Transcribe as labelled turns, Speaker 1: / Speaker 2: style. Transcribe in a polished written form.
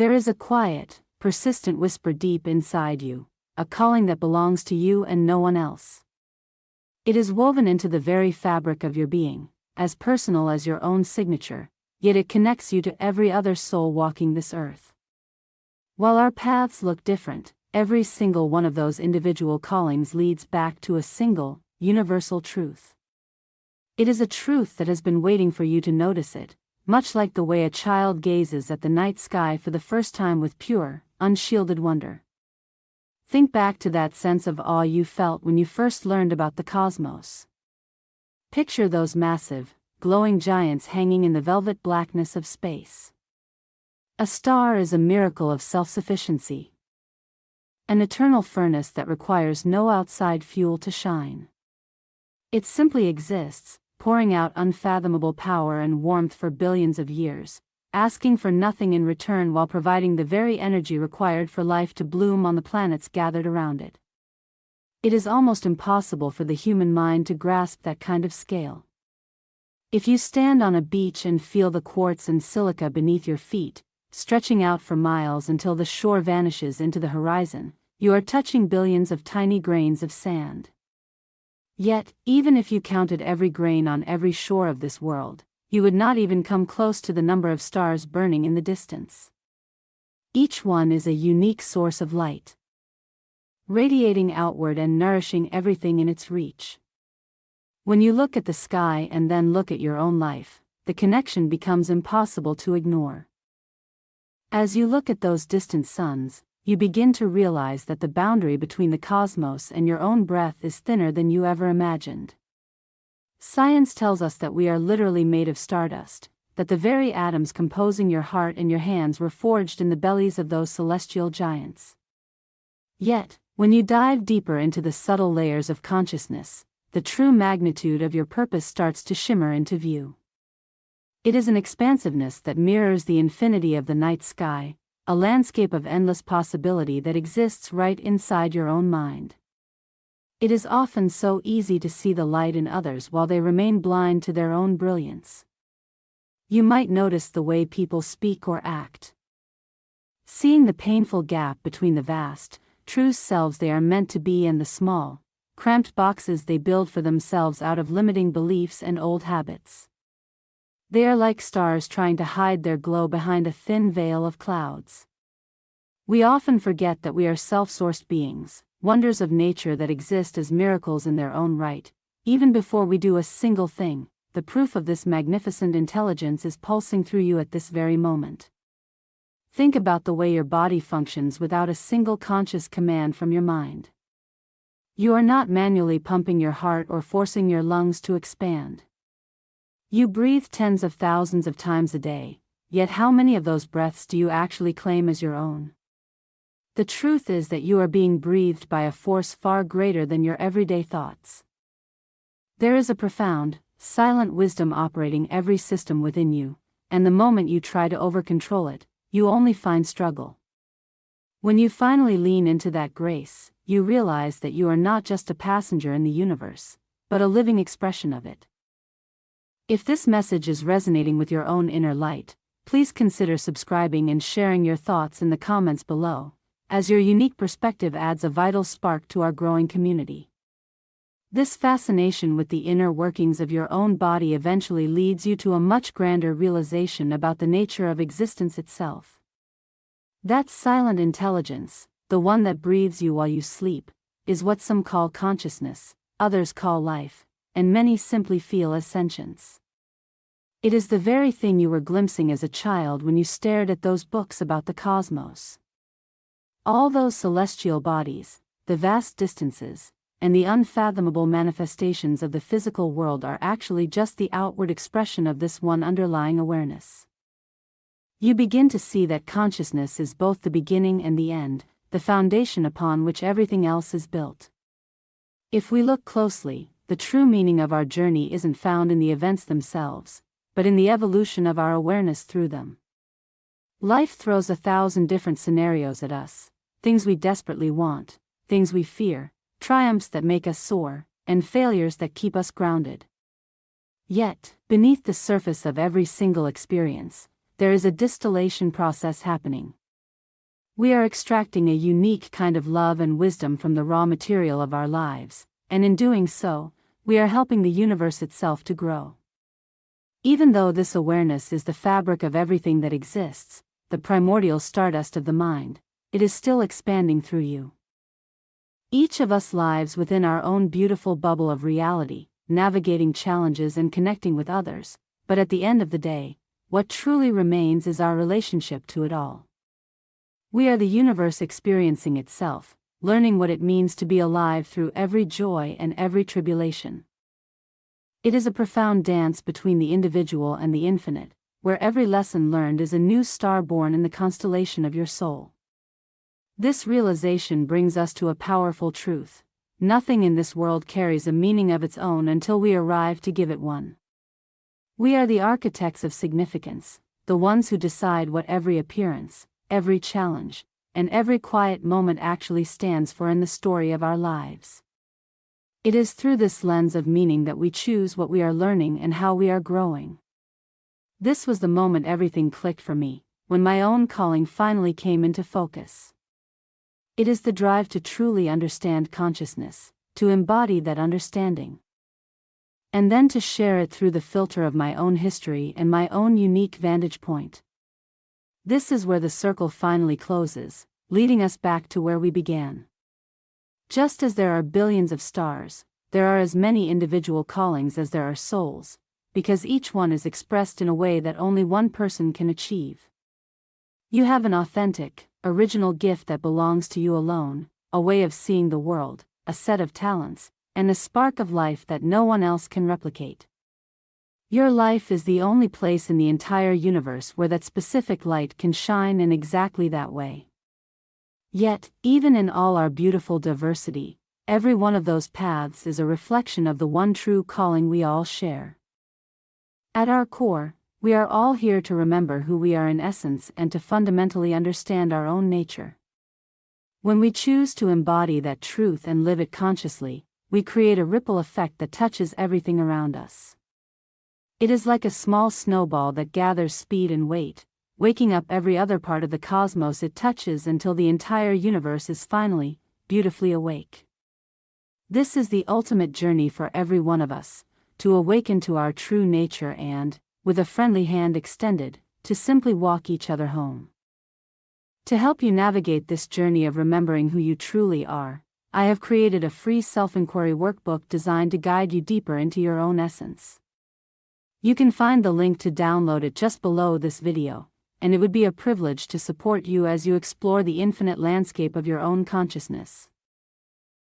Speaker 1: There is a quiet, persistent whisper deep inside you, a calling that belongs to you and no one else. It is woven into the very fabric of your being, as personal as your own signature, yet it connects you to every other soul walking this earth. While our paths look different, every single one of those individual callings leads back to a single, universal truth. It is a truth that has been waiting for you to notice it, much like the way a child gazes at the night sky for the first time with pure, unshielded wonder. Think back to that sense of awe you felt when you first learned about the cosmos. Picture those massive, glowing giants hanging in the velvet blackness of space. A star is a miracle of self-sufficiency. An eternal furnace that requires no outside fuel to shine. It simply exists, pouring out unfathomable power and warmth for billions of years, asking for nothing in return while providing the very energy required for life to bloom on the planets gathered around it. It is almost impossible for the human mind to grasp that kind of scale. If you stand on a beach and feel the quartz and silica beneath your feet, stretching out for miles until the shore vanishes into the horizon, you are touching billions of tiny grains of sand. Yet, even if you counted every grain on every shore of this world, you would not even come close to the number of stars burning in the distance. Each one is a unique source of light, radiating outward and nourishing everything in its reach. When you look at the sky and then look at your own life, the connection becomes impossible to ignore. As you look at those distant suns, you begin to realize that the boundary between the cosmos and your own breath is thinner than you ever imagined. Science tells us that we are literally made of stardust, that the very atoms composing your heart and your hands were forged in the bellies of those celestial giants. Yet, when you dive deeper into the subtle layers of consciousness, the true magnitude of your purpose starts to shimmer into view. It is an expansiveness that mirrors the infinity of the night sky, a landscape of endless possibility that exists right inside your own mind. It is often so easy to see the light in others while they remain blind to their own brilliance. You might notice the way people speak or act. Seeing the painful gap between the vast, true selves they are meant to be and the small, cramped boxes they build for themselves out of limiting beliefs and old habits. They are like stars trying to hide their glow behind a thin veil of clouds. We often forget that we are self-sourced beings, wonders of nature that exist as miracles in their own right. Even before we do a single thing, the proof of this magnificent intelligence is pulsing through you at this very moment. Think about the way your body functions without a single conscious command from your mind. You are not manually pumping your heart or forcing your lungs to expand. You breathe tens of thousands of times a day, yet how many of those breaths do you actually claim as your own? The truth is that you are being breathed by a force far greater than your everyday thoughts. There is a profound, silent wisdom operating every system within you, and the moment you try to over-control it, you only find struggle. When you finally lean into that grace, you realize that you are not just a passenger in the universe, but a living expression of it. If this message is resonating with your own inner light, please consider subscribing and sharing your thoughts in the comments below, as your unique perspective adds a vital spark to our growing community. This fascination with the inner workings of your own body eventually leads you to a much grander realization about the nature of existence itself. That silent intelligence, the one that breathes you while you sleep, is what some call consciousness, others call life, and many simply feel as sentience. It is the very thing you were glimpsing as a child when you stared at those books about the cosmos. All those celestial bodies, the vast distances, and the unfathomable manifestations of the physical world are actually just the outward expression of this one underlying awareness. You begin to see that consciousness is both the beginning and the end, the foundation upon which everything else is built. If we look closely, the true meaning of our journey isn't found in the events themselves, but in the evolution of our awareness through them. Life throws 1,000 different scenarios at us, things we desperately want, things we fear, triumphs that make us soar, and failures that keep us grounded. Yet, beneath the surface of every single experience, there is a distillation process happening, We are extracting a unique kind of love and wisdom from the raw material of our lives, and in doing so, we are helping the universe itself to grow. Even though this awareness is the fabric of everything that exists, the primordial stardust of the mind, it is still expanding through you. Each of us lives within our own beautiful bubble of reality, navigating challenges and connecting with others, but at the end of the day, what truly remains is our relationship to it all. We are the universe experiencing itself, learning what it means to be alive through every joy and every tribulation. It is a profound dance between the individual and the infinite, where every lesson learned is a new star born in the constellation of your soul. This realization brings us to a powerful truth: nothing in this world carries a meaning of its own until we arrive to give it one. We are the architects of significance, the ones who decide what every appearance, every challenge, and every quiet moment actually stands for in the story of our lives. It is through this lens of meaning that we choose what we are learning and how we are growing. This was the moment everything clicked for me, when my own calling finally came into focus. It is the drive to truly understand consciousness, to embody that understanding, and then to share it through the filter of my own history and my own unique vantage point. This is where the circle finally closes, leading us back to where we began. Just as there are billions of stars, there are as many individual callings as there are souls, because each one is expressed in a way that only one person can achieve. You have an authentic, original gift that belongs to you alone, a way of seeing the world, a set of talents, and a spark of life that no one else can replicate. Your life is the only place in the entire universe where that specific light can shine in exactly that way. Yet, even in all our beautiful diversity, every one of those paths is a reflection of the one true calling we all share. At our core, we are all here to remember who we are in essence and to fundamentally understand our own nature. When we choose to embody that truth and live it consciously, we create a ripple effect that touches everything around us. It is like a small snowball that gathers speed and weight, waking up every other part of the cosmos it touches until the entire universe is finally, beautifully awake. This is the ultimate journey for every one of us, to awaken to our true nature and, with a friendly hand extended, to simply walk each other home. To help you navigate this journey of remembering who you truly are, I have created a free self-inquiry workbook designed to guide you deeper into your own essence. You can find the link to download it just below this video, and it would be a privilege to support you as you explore the infinite landscape of your own consciousness.